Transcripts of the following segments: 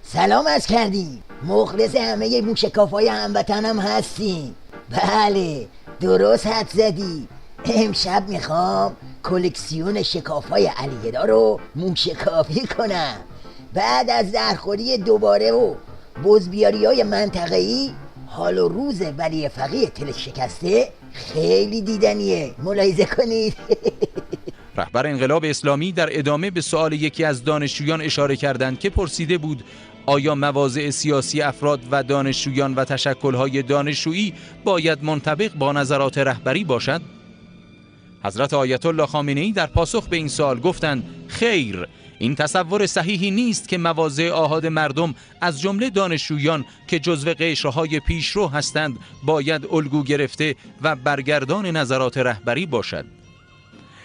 سلام عرض کردیم، مخلص همه موشکافای هموطنم هستیم. بله درست حد زدی. امشب میخوام کلکسیون شکافای علیگدا رو موشکافی کنم. بعد از زهرخوری دوباره و بزبیاری های منطقه‌ای، حال و روز ولی فقیه تل شکسته خیلی دیدنیه، ملاحظه کنید. رهبر انقلاب اسلامی در ادامه به سؤال یکی از دانشجویان اشاره کردند که پرسیده بود آیا مواضع سیاسی افراد و دانشجویان و تشکل‌های دانشجویی باید منطبق با نظرات رهبری باشد؟ حضرت آیت الله خامنه‌ای در پاسخ به این سوال گفتند خیر، این تصور صحیحی نیست که مواضع آحاد مردم از جمله دانشجویان که جزو قشرهای پیشرو هستند باید الگو گرفته و برگردان نظرات رهبری باشد.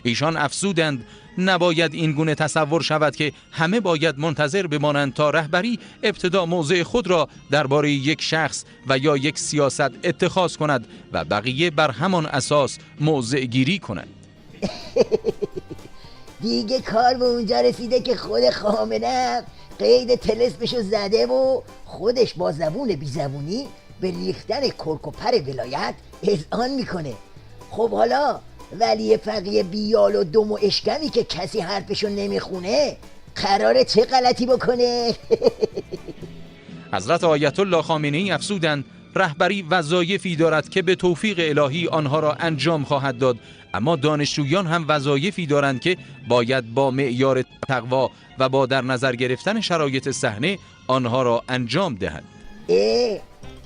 ایشان افزودند نباید این گونه تصور شود که همه باید منتظر بمانند تا رهبری ابتدا موضع خود را درباره یک شخص و یا یک سیاست اتخاذ کند و بقیه بر همان اساس موضع گیری کند. دیگه کار به اونجا رسیده که خود خامنه قید طلسمشو زده و خودش با زبون بی زبونی به ریختن کرک و پر ولایت اذعان میکنه. خب حالا ولی فقیه بیال و دم و اشکمی که کسی حرفشو نمیخونه قراره چه غلطی بکنه؟ حضرت آیت الله خامنه‌ای افزودند رهبری وظایفی دارد که به توفیق الهی آنها را انجام خواهد داد، اما دانشجویان هم وظایفی دارند که باید با معیار تقوا و با در نظر گرفتن شرایط صحنه آنها را انجام دهند.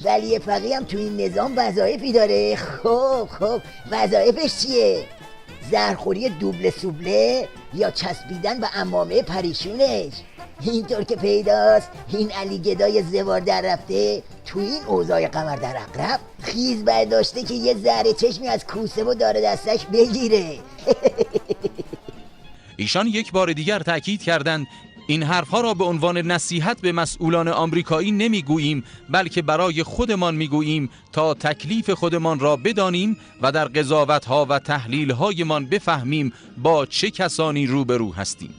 ولی فقیه هم تو این نظام وظایفی داره. خب وظایفش چیه؟ زهرخوری دوبله سوبله یا چسبیدن به عمامه پریشونش؟ اینطور که پیداست این علی گدای زوار در رفته تو این اوضاع قمر در عقرب خیز برداشته که یه ذره چشمی از کوسه و داره دستش بگیره. ایشان یک بار دیگر تأکید کردند این حرفها را به عنوان نصیحت به مسئولان آمریکایی نمیگوییم، بلکه برای خودمان میگوییم تا تکلیف خودمان را بدانیم و در قضاوت‌ها و تحلیل‌هایمان بفهمیم با چه کسانی روبرو هستیم.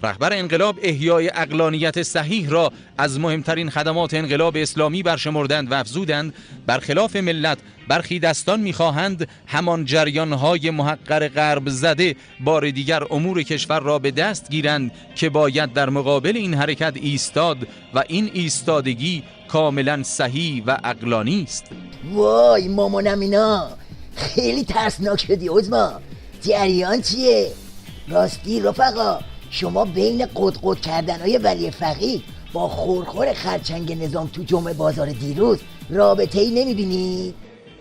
رهبر انقلاب احیای عقلانیت صحیح را از مهمترین خدمات انقلاب اسلامی برشمردند و افزودند برخلاف ملت برخی دستان می‌خواهند همان جریان‌های محقر غرب زده بار دیگر امور کشور را به دست گیرند که باید در مقابل این حرکت ایستاد و این ایستادگی کاملا صحیح و عقلانی است. وای مامانم اینا خیلی ترسناک شدی عظما. جریان چیه؟ راستی رفقا شما بین قد کردنهای ولی فقیه با خورخور خرچنگ نظام تو جمعه بازار دیروز رابطه ای نمیبینید؟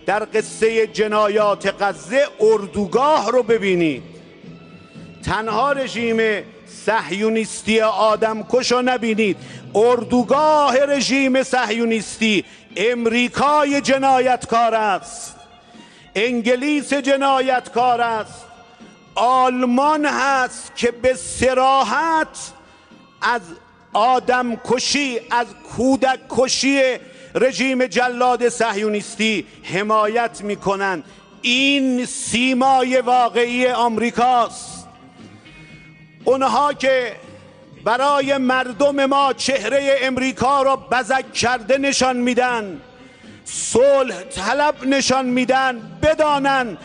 در قصه جنایات غزه اردوگاه رو ببینید. تنها رژیم صهیونیستی آدمکش رو نبینید، اردوگاه رژیم صهیونیستی امریکای جنایتکار است، انگلیس جنایتکار است، آلمان هست که به صراحت از آدم کشی، از کودک کشی رژیم جلاد صهیونیستی حمایت میکنند. این سیمای واقعی آمریکاست. اونها که برای مردم ما چهره امریکا را بزک کرده نشان میدن، صلح طلب نشان میدن، بدانن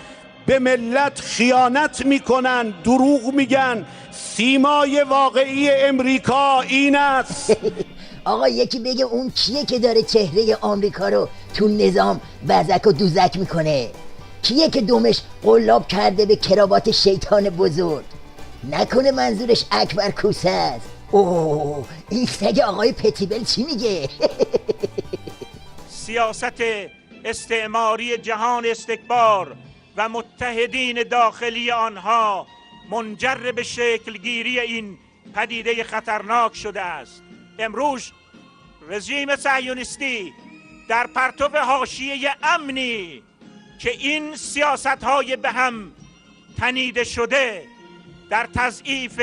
به ملت خیانت میکنن، دروغ میگن. سیمای واقعی امریکا این است. آقا یکی بگه اون کیه که داره چهره آمریکا رو تو نظام بزک و دوزک میکنه؟ کیه که دومش قلاب کرده به کراوات شیطان بزرگ؟ نکنه منظورش اکبر کوسه است؟ اوه این سگ آقای پتیبل چی میگه؟ سیاست استعماری جهان استکبار و متحدین داخلی آنها منجر به شکلگیری این پدیده خطرناک شده است. امروز رژیم صهیونیستی در پرتو حاشیه امنی که این سیاست‌های به هم تنیده شده در تضعیف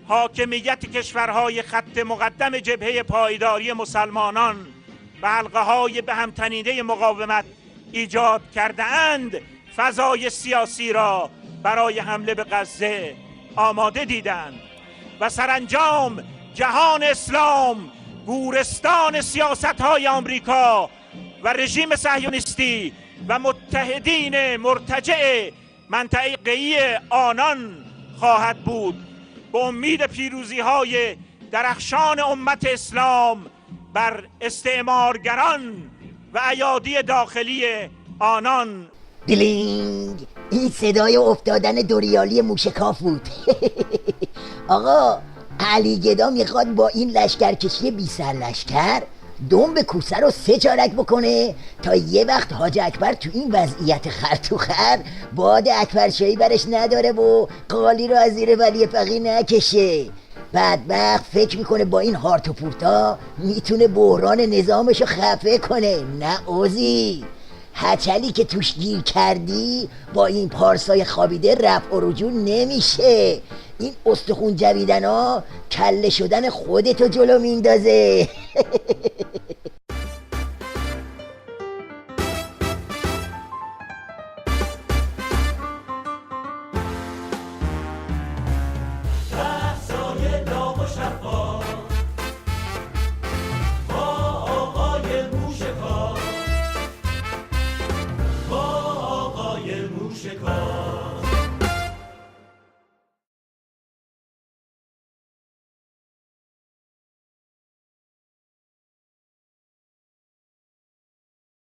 حاکمیت کشورهای خط مقدم جبهه پایداری مسلمانان و حلقه‌های به هم تنیده مقاومت ایجاد کرده‌اند، فضای سیاسی را برای حمله به غزه آماده دیدند و سرانجام جهان اسلام گورستان سیاست‌های آمریکا و رژیم صهیونیستی و متحدین مرتجع منطقه‌ای آنان خواهد بود. به امید پیروزی‌های درخشان امت اسلام بر استعمارگران و ایادی داخلی آنان. دلینگ، این صدای افتادن دوریالی موشکاف بود. آقا علی گدا میخواد با این لشکرکشی بی سر لشکر دنب کوسه رو 3 چارک بکنه تا یه وقت حاج اکبر تو این وضعیت خر تو خر باد اکبرشاهی برش نداره و قالی رو از زیر ولی فقیه نکشه. بدبخت فکر میکنه با این هارت و پورتا میتونه بحران نظامشو خفه کنه. نه اوزی، هچلی که توش گیر کردی با این پارسای خوابیده رفع و رجوع نمیشه. این استخون جویدن ها کله شدن خودتو جلو میندازه. موشکاف